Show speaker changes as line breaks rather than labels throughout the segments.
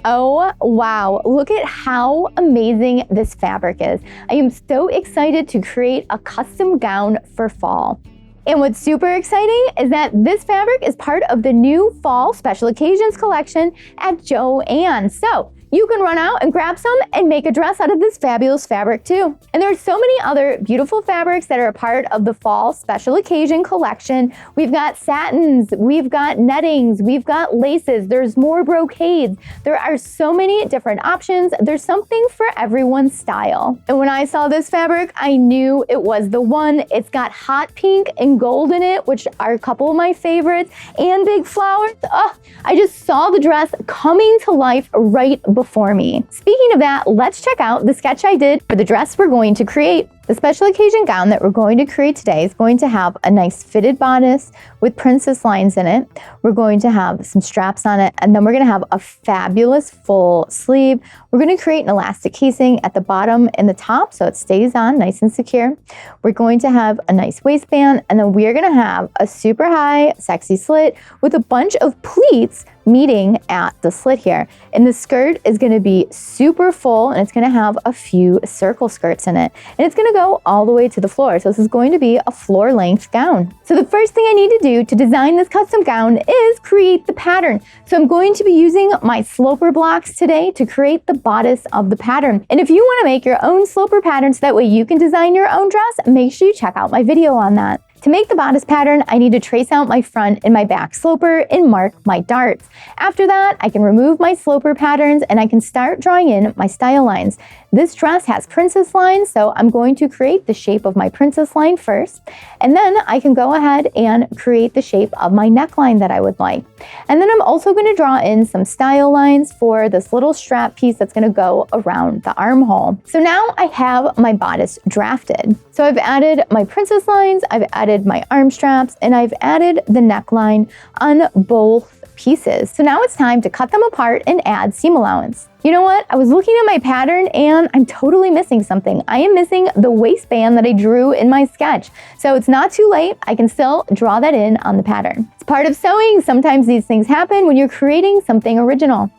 Oh, wow. Look at how amazing this fabric is. I am so excited to create a custom gown for fall. And what's super exciting is that this fabric is part of the new fall special occasions collection at Joann. So you can run out and grab some and make a dress out of this fabulous fabric too. And there are so many other beautiful fabrics that are a part of the fall special occasion collection. We've got satins, we've got nettings, we've got laces, there's more brocades. There are so many different options. There's something for everyone's style. And when I saw this fabric, I knew it was the one. It's got hot pink and gold in it, which are a couple of my favorites, and big flowers. Oh, I just saw the dress coming to life right before me. Speaking of that, let's check out the sketch I did for the dress we're going to create. The special occasion gown that we're going to create today is going to have a nice fitted bodice with princess lines in it. We're going to have some straps on it, and then we're going to have a fabulous full sleeve. We're going to create an elastic casing at the bottom and the top so it stays on nice and secure. We're going to have a nice waistband, and then we're going to have a super high sexy slit with a bunch of pleats meeting at the slit here. And the skirt is going to be super full, and it's going to have a few circle skirts in it. And it's going to go all the way to the floor. So this is going to be a floor length gown. So the first thing I need to do to design this custom gown is create the pattern. So I'm going to be using my sloper blocks today to create the bodice of the pattern. And if you want to make your own sloper pattern so that way you can design your own dress, make sure you check out my video on that. To make the bodice pattern, I need to trace out my front and my back sloper and mark my darts. After that, I can remove my sloper patterns and I can start drawing in my style lines. This dress has princess lines, so I'm going to create the shape of my princess line first, and then I can go ahead and create the shape of my neckline that I would like. And then I'm also going to draw in some style lines for this little strap piece that's going to go around the armhole. So now I have my bodice drafted. So I've added my princess lines, I've added my arm straps, and I've added the neckline on both pieces. So now it's time to cut them apart and add seam allowance. You know what? I was looking at my pattern and I'm totally missing something. I am missing the waistband that I drew in my sketch. So it's not too late. I can still draw that in on the pattern. It's part of sewing. Sometimes these things happen when you're creating something original.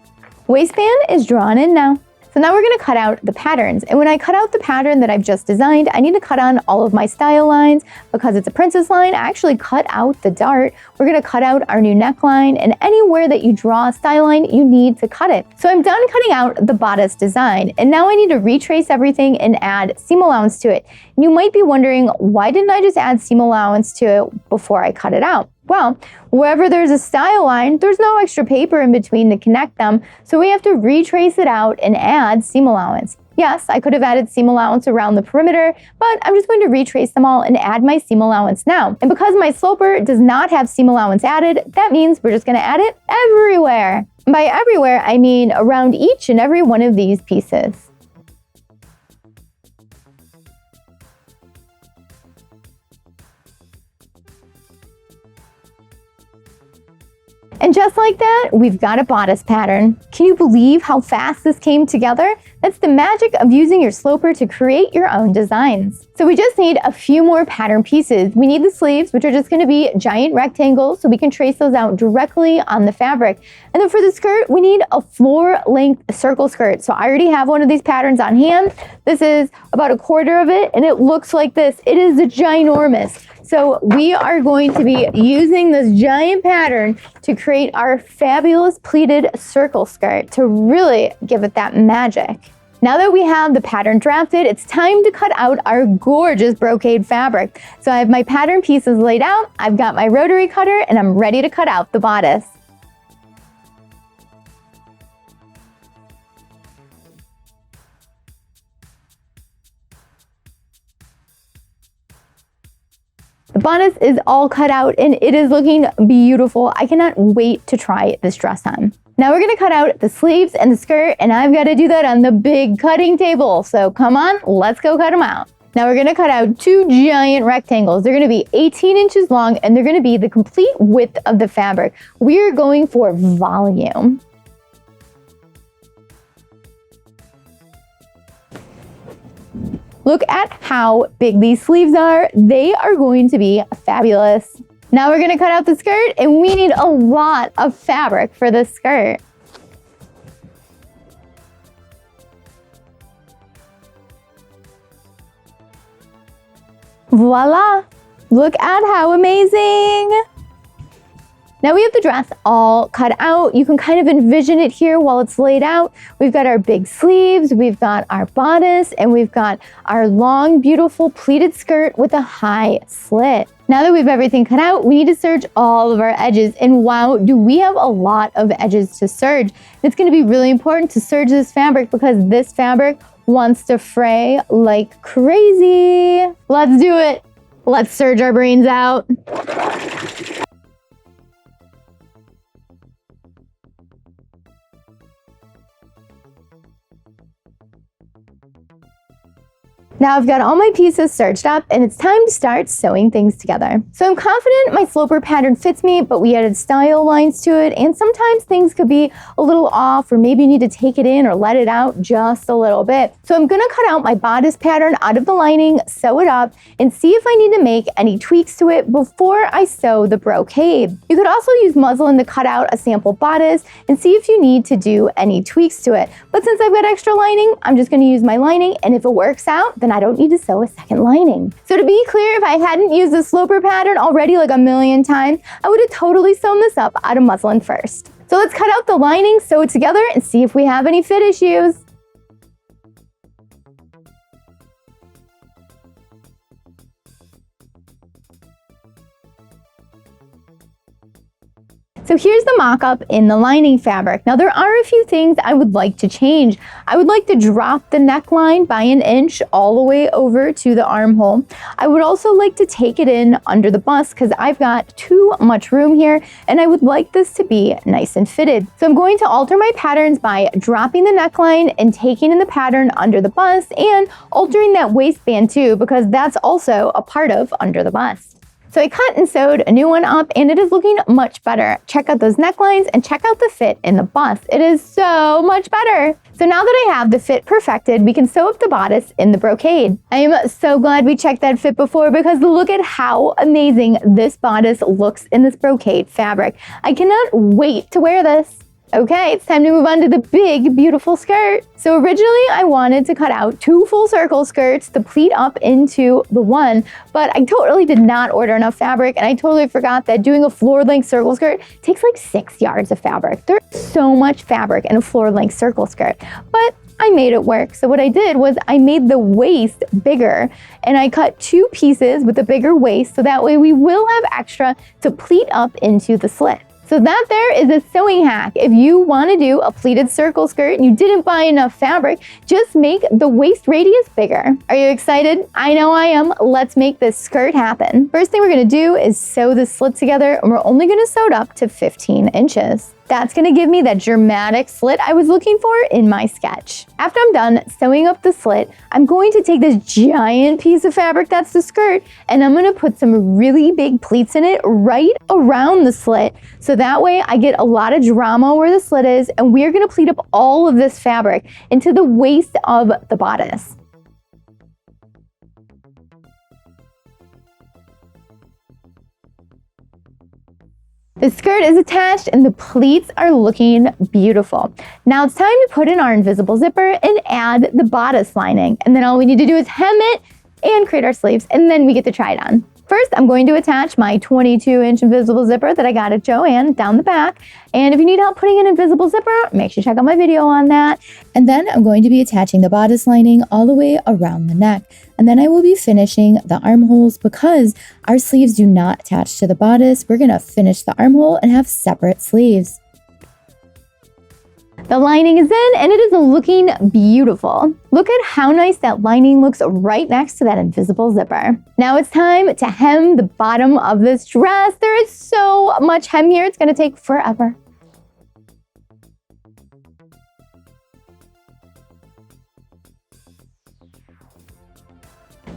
Waistband is drawn in now. So now we're going to cut out the patterns. And when I cut out the pattern that I've just designed, I need to cut on all of my style lines. Because it's a princess line, I actually cut out the dart. We're going to cut out our new neckline, and anywhere that you draw a style line, you need to cut it. So I'm done cutting out the bodice design, and now I need to retrace everything and add seam allowance to it. And you might be wondering, why didn't I just add seam allowance to it before I cut it out? Well, wherever there's a style line, there's no extra paper in between to connect them, so we have to retrace it out and add seam allowance. Yes, I could have added seam allowance around the perimeter, but I'm just going to retrace them all and add my seam allowance now. And because my sloper does not have seam allowance added, that means we're just going to add it everywhere. And by everywhere, I mean around each and every one of these pieces. And just like that, we've got a bodice pattern. Can you believe how fast this came together? That's the magic of using your sloper to create your own designs. So we just need a few more pattern pieces. We need the sleeves, which are just going to be giant rectangles, so we can trace those out directly on the fabric. And then for the skirt, we need a floor length circle skirt. So I already have one of these patterns on hand. This is about a quarter of it, and it looks like this. It is ginormous. So we are going to be using this giant pattern to create our fabulous pleated circle skirt to really give it that magic. Now that we have the pattern drafted, it's time to cut out our gorgeous brocade fabric. So I have my pattern pieces laid out, I've got my rotary cutter, and I'm ready to cut out the bodice. The bodice is all cut out and it is looking beautiful. I cannot wait to try this dress on. Now we're gonna cut out the sleeves and the skirt, and I've gotta do that on the big cutting table. So come on, let's go cut them out. Now we're gonna cut out two giant rectangles. They're gonna be 18 inches long and they're gonna be the complete width of the fabric. We're going for volume. Look at how big these sleeves are. They are going to be fabulous. Now we're gonna cut out the skirt, and we need a lot of fabric for this skirt. Voila! Look at how amazing! Now we have the dress all cut out. You can kind of envision it here while it's laid out. We've got our big sleeves, we've got our bodice, and we've got our long, beautiful pleated skirt with a high slit. Now that we have everything cut out, we need to serge all of our edges. And wow, do we have a lot of edges to serge. It's gonna be really important to serge this fabric because this fabric wants to fray like crazy. Let's do it. Let's serge our brains out. Now I've got all my pieces serged up and it's time to start sewing things together. So I'm confident my sloper pattern fits me, but we added style lines to it and sometimes things could be a little off or maybe you need to take it in or let it out just a little bit. So I'm gonna cut out my bodice pattern out of the lining, sew it up, and see if I need to make any tweaks to it before I sew the brocade. You could also use muslin to cut out a sample bodice and see if you need to do any tweaks to it. But since I've got extra lining, I'm just gonna use my lining and if it works out, then I don't need to sew a second lining. So to be clear, if I hadn't used the sloper pattern already like a million times, I would have totally sewn this up out of muslin first. So let's cut out the lining, sew it together, and see if we have any fit issues. So here's the mock-up in the lining fabric. Now there are a few things I would like to change. I would like to drop the neckline by an inch all the way over to the armhole. I would also like to take it in under the bust because I've got too much room here and I would like this to be nice and fitted. So I'm going to alter my patterns by dropping the neckline and taking in the pattern under the bust and altering that waistband too because that's also a part of under the bust. So I cut and sewed a new one up and it is looking much better. Check out those necklines and check out the fit in the bust. It is so much better. So now that I have the fit perfected, we can sew up the bodice in the brocade. I am so glad we checked that fit before because look at how amazing this bodice looks in this brocade fabric. I cannot wait to wear this. Okay, it's time to move on to the big, beautiful skirt. So originally I wanted to cut out 2 full circle skirts to pleat up into the one, but I totally did not order enough fabric and I totally forgot that doing a floor length circle skirt takes like 6 yards of fabric. There's so much fabric in a floor length circle skirt, but I made it work. So what I did was I made the waist bigger and I cut 2 pieces with a bigger waist so that way we will have extra to pleat up into the slit. So that there is a sewing hack. If you want to do a pleated circle skirt and you didn't buy enough fabric, just make the waist radius bigger. Are you excited? I know I am. Let's make this skirt happen. First thing we're going to do is sew the slit together and we're only going to sew it up to 15 inches. That's going to give me that dramatic slit I was looking for in my sketch. After I'm done sewing up the slit, I'm going to take this giant piece of fabric that's the skirt and I'm going to put some really big pleats in it right around the slit. So that way I get a lot of drama where the slit is and we're going to pleat up all of this fabric into the waist of the bodice. The skirt is attached and the pleats are looking beautiful. Now it's time to put in our invisible zipper and add the bodice lining. And then all we need to do is hem it and create our sleeves and then we get to try it on. First, I'm going to attach my 22-inch invisible zipper that I got at Joann down the back. And if you need help putting an invisible zipper, make sure you check out my video on that. And then I'm going to be attaching the bodice lining all the way around the neck. And then I will be finishing the armholes because our sleeves do not attach to the bodice. We're going to finish the armhole and have separate sleeves. The lining is in and it is looking beautiful. Look at how nice that lining looks right next to that invisible zipper. Now it's time to hem the bottom of this dress. There is so much hem here, it's gonna take forever.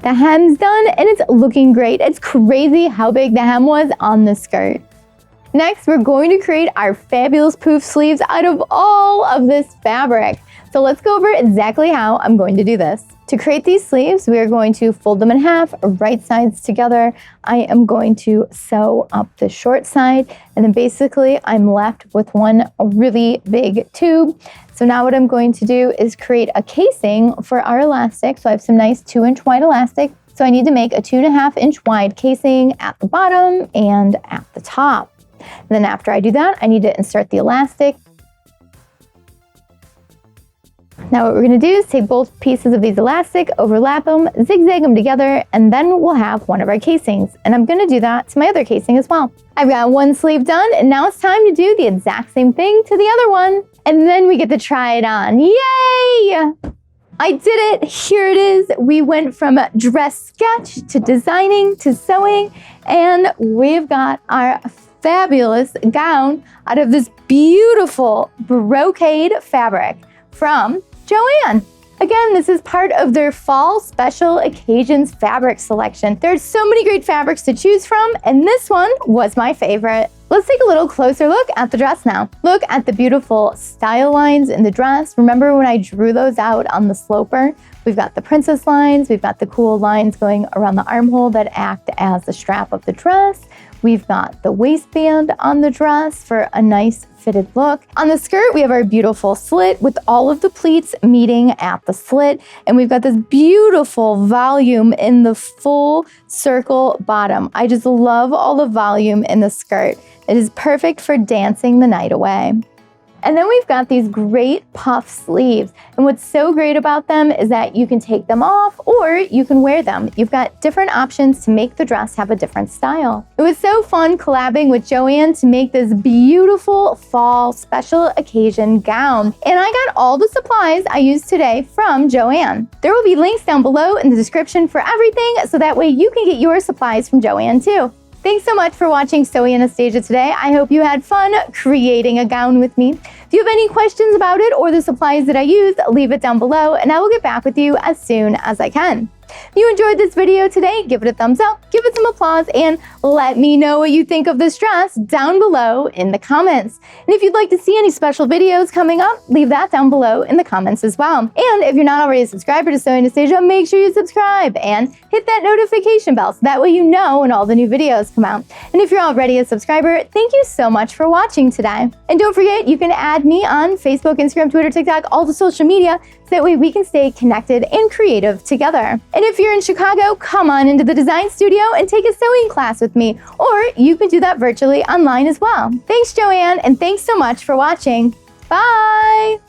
The hem's done and it's looking great. It's crazy how big the hem was on the skirt. Next, we're going to create our fabulous poof sleeves out of all of this fabric. So let's go over exactly how I'm going to do this. To create these sleeves, we are going to fold them in half, right sides together. I am going to sew up the short side, and then basically I'm left with one really big tube. So now what I'm going to do is create a casing for our elastic. So I have some nice 2-inch wide elastic. So I need to make a 2.5 inch wide casing at the bottom and at the top. And then after I do that, I need to insert the elastic. Now what we're going to do is take both pieces of these elastic, overlap them, zigzag them together, and then we'll have one of our casings. And I'm going to do that to my other casing as well. I've got one sleeve done, and now it's time to do the exact same thing to the other one. And then we get to try it on. Yay! I did it! Here it is. We went from dress sketch to designing to sewing, and we've got our fabulous gown out of this beautiful brocade fabric from Joann. Again, this is part of their fall special occasions fabric selection. There's so many great fabrics to choose from, and this one was my favorite. Let's take a little closer look at the dress now. Look at the beautiful style lines in the dress. Remember when I drew those out on the sloper? We've got the princess lines, we've got the cool lines going around the armhole that act as the strap of the dress. We've got the waistband on the dress for a nice fitted look. On the skirt, we have our beautiful slit with all of the pleats meeting at the slit. And we've got this beautiful volume in the full circle bottom. I just love all the volume in the skirt. It is perfect for dancing the night away. And then we've got these great puff sleeves. And what's so great about them is that you can take them off or you can wear them. You've got different options to make the dress have a different style. It was so fun collabing with Joann to make this beautiful fall special occasion gown. And I got all the supplies I used today from Joann. There will be links down below in the description for everything, so that way you can get your supplies from Joann too. Thanks so much for watching Sewing Anastasia today. I hope you had fun creating a gown with me. If you have any questions about it or the supplies that I used, leave it down below and I will get back with you as soon as I can. If you enjoyed this video today, give it a thumbs up, give it some applause, and let me know what you think of this dress down below in the comments. And if you'd like to see any special videos coming up, leave that down below in the comments as well. And if you're not already a subscriber to Sewing Anastasia, make sure you subscribe and hit that notification bell so that way you know when all the new videos come out. And if you're already a subscriber, thank you so much for watching today. And don't forget, you can add me on Facebook, Instagram, Twitter, TikTok, all the social media, so that way we can stay connected and creative together. And if you're in Chicago, come on into the design studio and take a sewing class with me, or you can do that virtually online as well. Thanks, Joann, and thanks so much for watching. Bye!